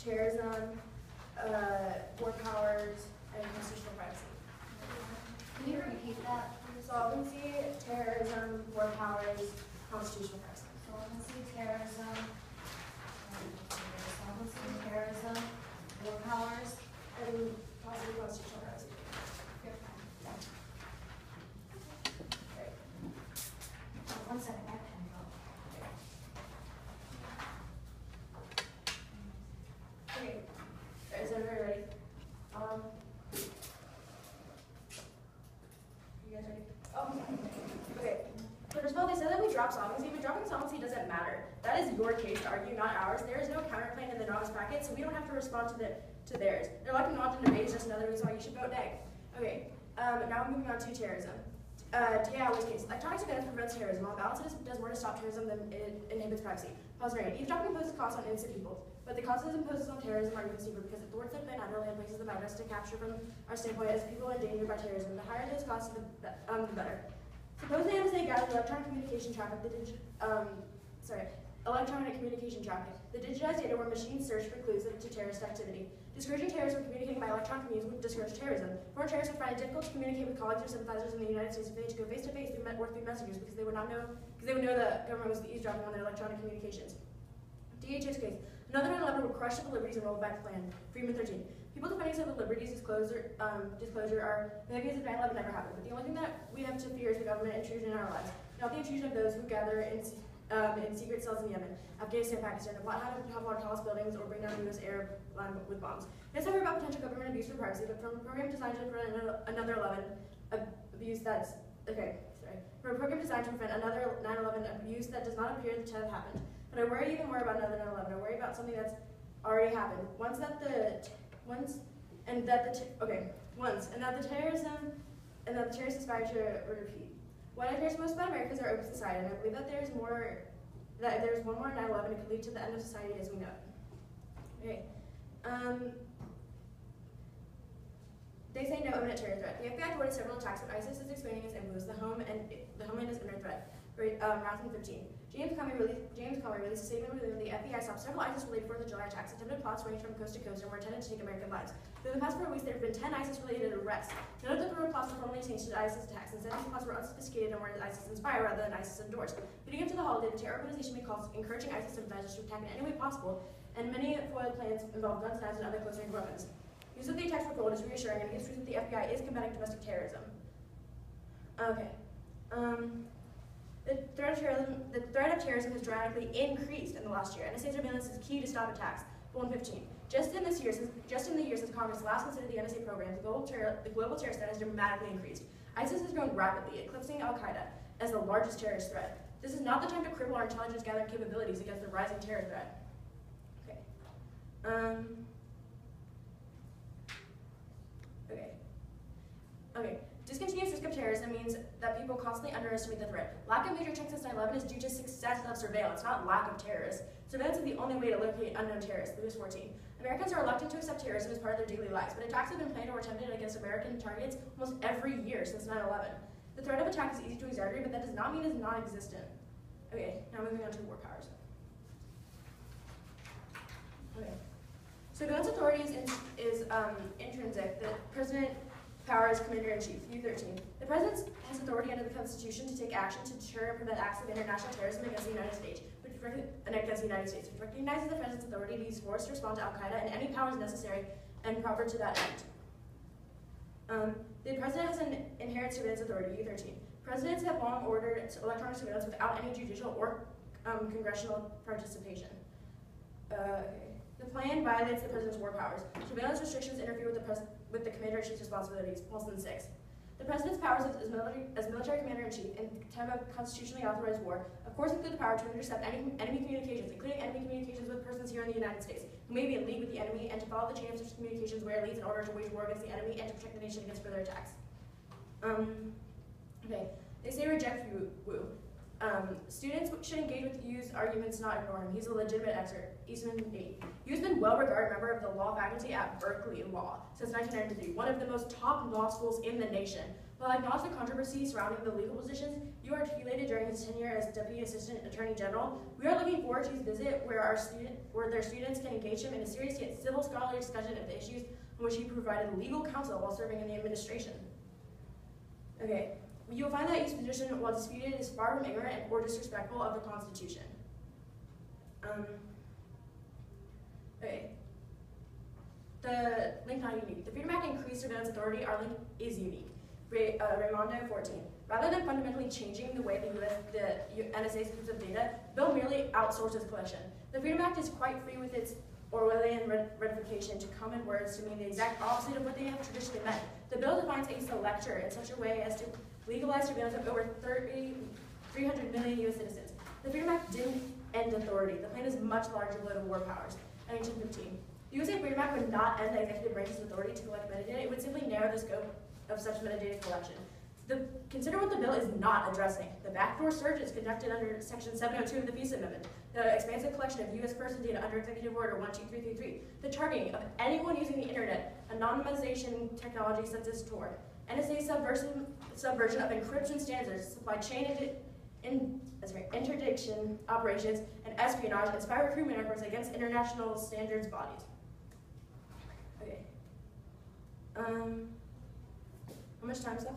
terrorism, war powers, and constitutional privacy. Can you repeat that? Solvency, terrorism, war powers, constitutional privacy. Solvency, terrorism, war powers, And possibly constitutional privacy. Right. One second, I have pen. Okay. Is everybody ready? You guys ready? Oh, okay. First of all, they said that we drop solvency, but dropping solvency doesn't matter. That is your case to argue, not ours. There is no counterclaim in the novice bracket, so we don't have to respond to theirs. They're electing not to debate is just another reason why you should vote nay. Okay. Now we're moving on to terrorism. DIA's case. Electronic surveillance prevents terrorism. On balance, it does more to stop terrorism than it inhibits privacy. Positive. Eavesdropping imposes costs on innocent people, but the costs it imposes on terrorism are even steeper because it thwarts the plan underlay and places the virus to capture from our standpoint as people endangered by terrorism. The higher those costs, the better. Suppose the NSA gathers electronic communication traffic. Electronic communication traffic. The digitized data where machines search for clues to terrorist activity. Discouraging terrorists from communicating by electronic means would discourage terrorism. Foreign terrorists would find it difficult to communicate with colleagues or sympathizers in the United States if they had to go face to face through messengers because they would know the government was eavesdropping on their electronic communications. DHS case. Another 9/11 would crush civil liberties and roll back the plan. Freeman 13. People defending civil liberties disclosure are maybe as if 9/11 never happened, but the only thing that we have to fear is the government intrusion in our lives, not the intrusion of those who gather in secret cells in Yemen, Afghanistan, Pakistan, and plot how to topple our tallest buildings or bring down the U.S. Arab line with bombs. Let's not hear about potential government abuse for privacy, but from a program designed to prevent another 11 abuse that's For a program designed to prevent another 9/11 abuse that does not appear to have happened. But I worry even more about another 9/11. I worry about something that's already happened. Once and that the terrorists aspire to repeat. What I fear most about America is our open society, and I believe that there's one more 9/11, it could lead to the end of society as we know it. Okay. They say no imminent terror threat. The FBI thwarted several attacks, but ISIS is expanding its influence. The homeland is under threat. Round 15. James Comey released a statement revealing the FBI stopped several ISIS-related 4th of July attacks. Attempted plots ranged from coast to coast and were intended to take American lives. Through the past 4 weeks, there have been 10 ISIS-related arrests. None of the plots were formally changed to ISIS attacks. Instead, these plots were unsophisticated and were ISIS-inspired rather than ISIS-endorsed. Leading up to the holiday, the terror organization made calls encouraging ISIS sympathizers to attack in any way possible, and many foiled plans involved guns, knives, and other close-range weapons. News of the attacks were bold is reassuring, and it gives proof that the FBI is combating domestic terrorism. Okay. The threat of terrorism has dramatically increased in the last year. NSA surveillance is key to stop attacks. 115. Just in the year since Congress last considered the NSA program, the global terror threat has dramatically increased. ISIS has grown rapidly, eclipsing Al-Qaeda as the largest terrorist threat. This is not the time to cripple our intelligence gathering capabilities against the rising terror threat. Okay. Okay. Discontinuous risk of terrorism means that people constantly underestimate the threat. Lack of major checks since 9/11 is due to success of surveillance, not lack of terrorists. Surveillance is the only way to locate unknown terrorists. Lewis 14. Americans are reluctant to accept terrorism as part of their daily lives, but attacks have been planned or attempted against American targets almost every year since 9/11. The threat of attack is easy to exaggerate, but that does not mean it's non-existent. Okay, now moving on to war powers. Okay. Surveillance authority is intrinsic. The president power as commander-in-chief. U13. The president has authority under the Constitution to take action to deter and prevent acts of international terrorism against the United States, which recognizes the president's authority to use force to respond to Al-Qaeda and any powers necessary and proper to that end. The president has an inherent surveillance authority. U13. Presidents have long ordered electronic surveillance without any judicial or congressional participation. The plan violates the president's war powers. Surveillance restrictions interfere with the commander-in-chief's responsibilities. Wilson 6. The president's powers as military commander-in-chief in time of constitutionally authorized war, of course, include the power to intercept enemy communications, including enemy communications with persons here in the United States, who may be in league with the enemy, and to follow the chain of such communications where it leads in order to wage war against the enemy and to protect the nation against further attacks. Okay. They say reject Wu. Students should engage with Yu's arguments, not ignore him. He's a legitimate expert. Eastman 8. Yu's been a well-regarded member of the law faculty at Berkeley Law since 1993, one of the most top law schools in the nation. While I acknowledge the controversy surrounding the legal positions you articulated during his tenure as Deputy Assistant Attorney General, we are looking forward to his visit where their students can engage him in a serious yet civil scholarly discussion of the issues in which he provided legal counsel while serving in the administration. Okay, you will find that his position, while disputed, is far from ignorant or disrespectful of the Constitution. Okay. The link not unique. The Freedom Act increased surveillance authority. Our link is unique. Raimondo 14. Rather than fundamentally changing the way the NSA keeps of data, the bill merely outsources collection. The Freedom Act is quite free with its Orwellian ratification to common words to mean the exact opposite of what they have traditionally meant. The bill defines a selector in such a way as to legalize surveillance of over 300 million U.S. citizens. The Freedom Act didn't end authority. The plan is much larger blow to war powers. 1915. The USA Freedom Act would not end the executive branch's authority to collect metadata. It would simply narrow the scope of such metadata collection. Consider what the bill is not addressing. The backdoor searches conducted under Section 702 of the FISA Amendment, the expansive collection of U.S. person data under Executive Order 12333, the targeting of anyone using the internet, anonymization technology such as Tor, NSA subversion of encryption standards, supply chain interdiction operations, and espionage, and spy recruitment efforts against international standards bodies. Okay. How much time is left?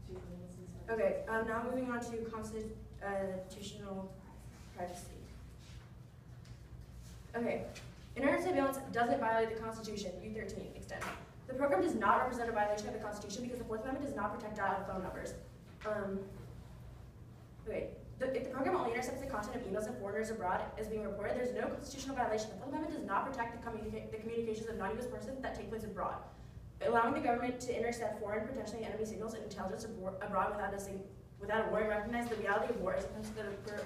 2 minutes and 7. Okay, now moving on to constitutional privacy. Okay, internet surveillance doesn't violate the Constitution, U13 extent. The program does not represent a violation of the Constitution because the Fourth Amendment does not protect dial phone numbers. If the program only intercepts the content of emails of foreigners abroad as being reported, there's no constitutional violation. The Fourth Amendment does not protect the communications of non-U.S. persons that take place abroad, allowing the government to intercept foreign, potentially enemy signals and intelligence abroad without a warning. Recognize the reality of war as opposed to the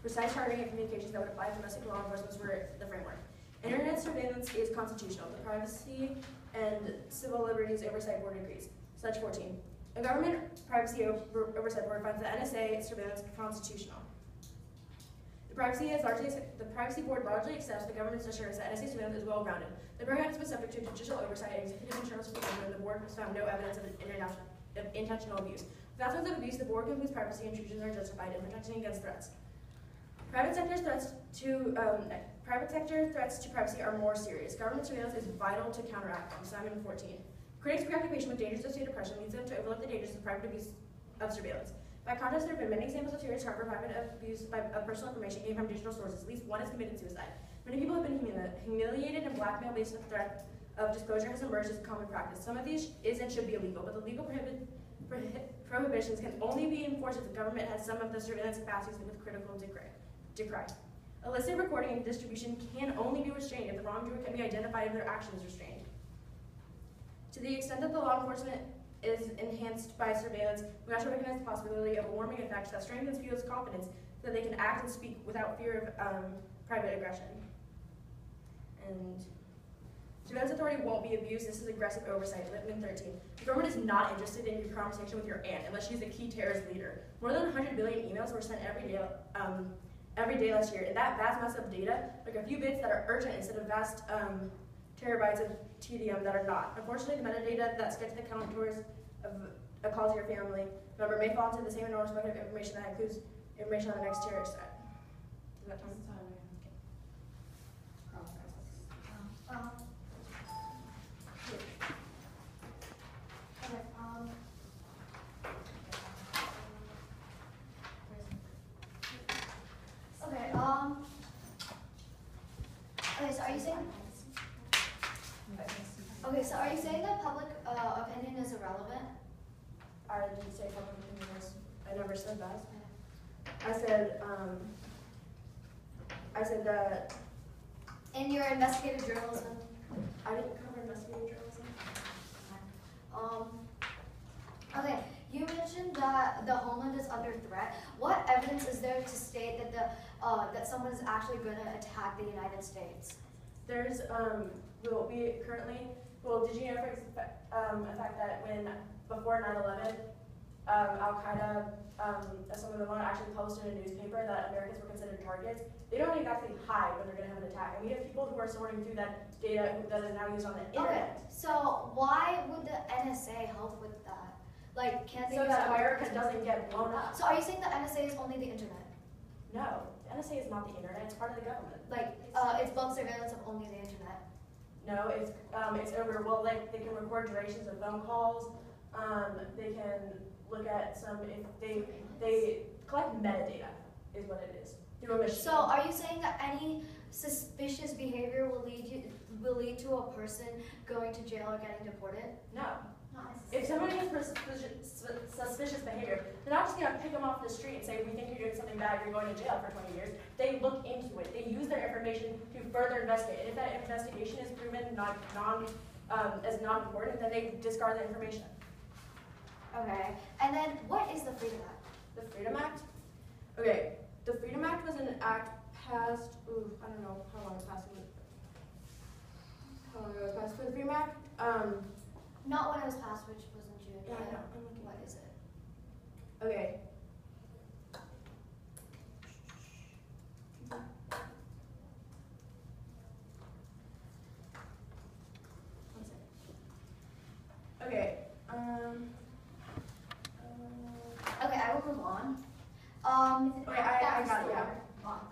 precise targeting of communications that would apply to domestic law enforcement were the framework. Internet surveillance is constitutional. The Privacy and Civil Liberties Oversight Board agrees. Sludge 14. A government privacy oversight board finds the NSA surveillance constitutional. The Privacy Board largely accepts the government's assurance that NSA surveillance is well-grounded. The program has been subject to judicial oversight and executive internal supervision, and the board has found no evidence of intentional abuse. With absence of abuse, the board concludes privacy intrusions are justified in protecting against threats. Private sector threats to privacy are more serious. Government surveillance is vital to counteract them. Simon 14. Critics' preoccupation with dangers of state oppression leads them to overlook the dangers of private abuse of surveillance. By contrast, there have been many examples of serious harm for private abuse of personal information gained from digital sources. At least one has committed suicide. Many people have been humiliated and blackmailed based on the threat of disclosure has emerged as a common practice. Some of these is and should be illegal, but the legal prohibitions can only be enforced if the government has some of the surveillance capacities with critical decry. Illicit recording and distribution can only be restrained if the wrongdoer can be identified and their action is restrained. To the extent that the law enforcement is enhanced by surveillance, we also recognize the possibility of a warming effect that strengthens people's confidence so that they can act and speak without fear of private aggression. And surveillance authority won't be abused. This is aggressive oversight. Lippman 13. The government is not interested in your conversation with your aunt unless she's a key terrorist leader. More than 100 billion emails were sent every day last year. And that vast mass of data, like a few bits that are urgent instead of vast terabytes of TDM that are not. Unfortunately, the metadata that sketch the contours of a call to your family member may fall into the same enormous bucket of information that includes information on the next terrorist threat. Is that time? So are you saying that public opinion is irrelevant? I didn't say public opinion was, I never said that. I said that. In your investigative journalism? I didn't cover investigative journalism. Okay, you mentioned that the homeland is under threat. What evidence is there to state that that someone is actually going to attack the United States? There's did you know for a fact that before 9/11, Al-Qaeda, some of them actually posted in a newspaper that Americans were considered targets. They don't exactly hide when they're going to have an attack. And we have people who are sorting through that data that is now used on the internet. Okay, so why would the NSA help with that? Like, can't they So use that other America person's doesn't get blown up. So are you saying the NSA is only the internet? No, the NSA is not the internet. It's part of the government. Like, it's bulk surveillance of only the internet? No, it's over. Well, like they can record durations of phone calls. They can look at some. If they collect metadata, is what it is through a machine. So are you saying that any suspicious behavior will lead to a person going to jail or getting deported? No. Not If necessarily. somebody has suspicious behavior, they're not just going to pick them off the street and say, we think you're doing something bad, you're going to jail for 20 years. They look into it. They use their information to further investigate. And if that investigation is proven as not important, then they discard the information. Okay, and then what is the Freedom Act? The Freedom Act? Okay, the Freedom Act was an act passed, I don't know how long it passed. How long ago it was passed for the Freedom Act? Not when it was passed, which was in June. Yeah, I but know. I'm looking What is it? Okay. One second. Okay. Okay, I will move on. Okay, I got it, yeah.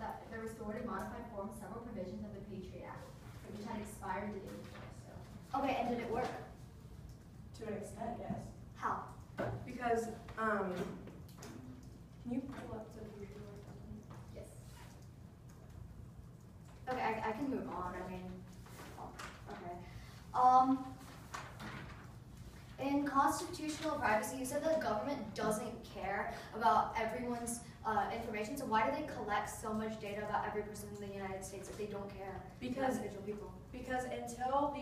That the restored and modified form several provisions of the Patriot Act, which had expired the day before, so. Okay, and did it work? To an extent, yes. How? Because, can you pull up the paperwork? Yes. Okay, I can move on. I mean, okay. In constitutional privacy, you said the government doesn't care about everyone's information. So why do they collect so much data about every person in the United States if they don't care about Because individual people? Because until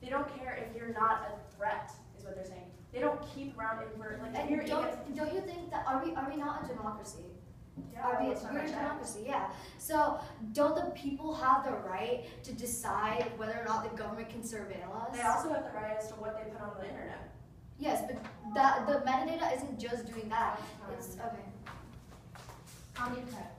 they don't care if you're not a threat, is what they're saying. They don't keep around info. Like if And you're don't you think that are we not a democracy? yeah, We're a democracy, yeah. So don't the people have the right to decide whether or not the government can surveil us? They also have the right as to what they put on the internet. Yes, but the metadata isn't just doing that. It's okay. On the internet,